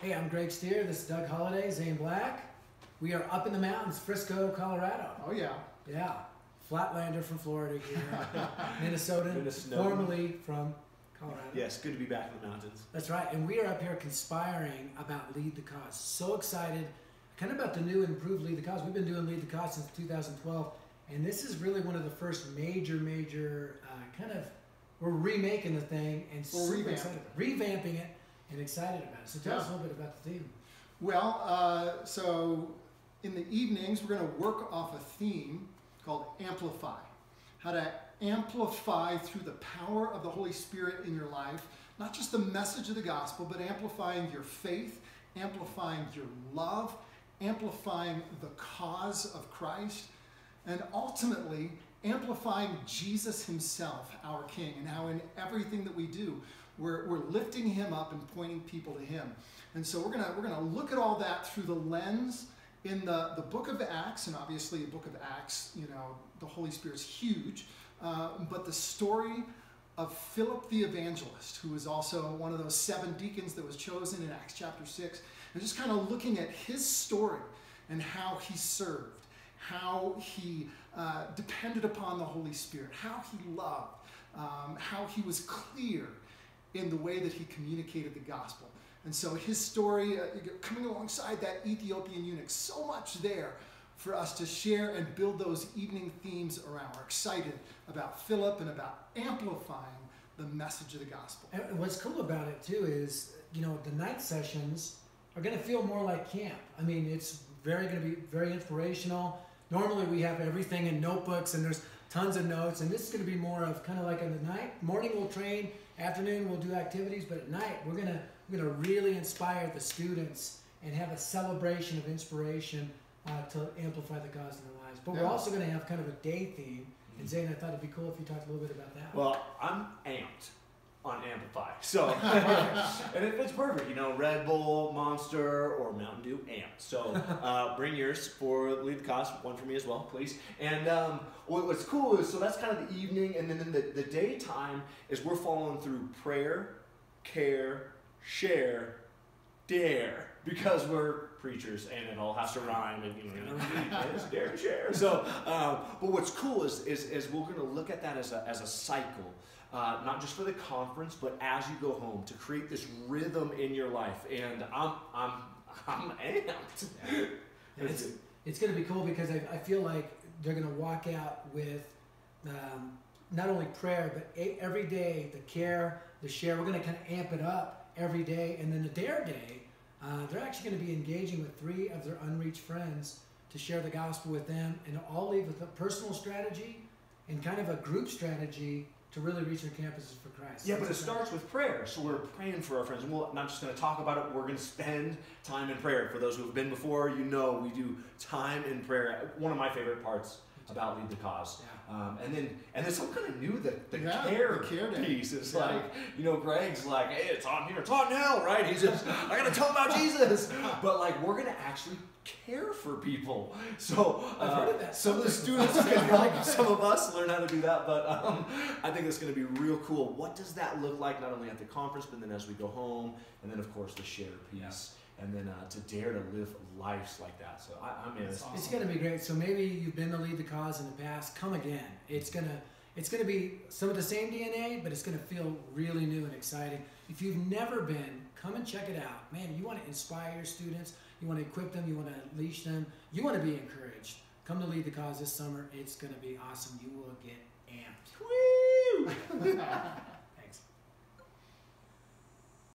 Hey, I'm Greg Steer. This is Doug Holliday, Zane Black. We are up in the mountains, Frisco, Colorado. Oh, yeah. Yeah. Flatlander from Florida here. Minnesotan, formerly from Colorado. Yes, good to be back in the mountains. That's right. And we are up here conspiring about Lead the Cause. So excited. Kind of about the new and improved Lead the Cause. We've been doing Lead the Cause since 2012. And this is really one of the first major we're remaking the thing and super excited. Revamping it and excited about it. So tell us a little bit about the theme. Well, so in the evenings, we're going to work off a theme called Amplify. How to amplify through the power of the Holy Spirit in your life, not just the message of the gospel, but amplifying your faith, amplifying your love, amplifying the cause of Christ, and ultimately amplifying Jesus himself, our King, and how in everything that we do, we're lifting him up and pointing people to him. And so we're gonna look at all that through the lens in the book of Acts, and obviously the book of Acts, you know, the Holy Spirit's huge, but the story of Philip the evangelist, who was also one of those 7 deacons that was chosen in Acts chapter 6, and just kind of looking at his story and how he served, how he depended upon the Holy Spirit, how he loved, how he was clear in the way that he communicated the gospel. And so his story, coming alongside that Ethiopian eunuch, so much there for us to share and build those evening themes around. We're excited about Philip and about amplifying the message of the gospel. And what's cool about it too is, you know, the night sessions are going to feel more like camp. I mean, it's going to be very inspirational. Normally we have everything in notebooks and there's tons of notes, and this is going to be more of kind of like in the night. Morning we'll train, afternoon we'll do activities, but at night we're gonna really inspire the students and have a celebration of inspiration to amplify the cause in their lives. But we're also going to have kind of a day theme. And Zane, I thought it'd be cool if you talked a little bit about that. Well, I'm amped on Amplify. So, and it fits perfect. You know, Red Bull, Monster, or Mountain Dew, amped. So bring yours for Lead the Cause, one for me as well, please. And what's cool is, so that's kind of the evening, and then the daytime is we're following through prayer, care, share, dare, because we're preachers and it all has to rhyme, and you know, it's dare to share. So, but what's cool is we're going to look at that as a cycle. Not just for the conference, but as you go home, to create this rhythm in your life. And I'm amped. It's going to be cool because I feel like they're going to walk out with not only prayer, but every day, the care, the share. We're going to kind of amp it up every day. And then the dare day, they're actually going to be engaging with 3 of their unreached friends to share the gospel with them, and all leave with a personal strategy and kind of a group strategy to really reach their campuses for Christ. Yeah, but it starts with prayer. So we're praying for our friends. And we're not just going to talk about it. We're going to spend time in prayer. For those who have been before, you know we do time in prayer. One of my favorite parts about Lead the Cause. Yeah. And then some kind of new the care piece is like, you know, Greg's like, hey, it's on here, it's on now, right? He's just, I got to tell him about Jesus. But like, we're going to actually care for people. So I've heard of that. Some of the students, like some of us, learn how to do that. But I think it's going to be real cool. What does that look like, not only at the conference, but then as we go home, and then of course the share piece, and then to dare to live lives like that. So I'm in. Awesome. It's going to be great. So maybe you've been to Lead the Cause in the past. Come again. It's gonna be some of the same DNA, but it's gonna feel really new and exciting. If you've never been, come and check it out. Man, you want to inspire your students. You want to equip them. You want to unleash them. You want to be encouraged. Come to Lead the Cause this summer. It's going to be awesome. You will get amped. Woo!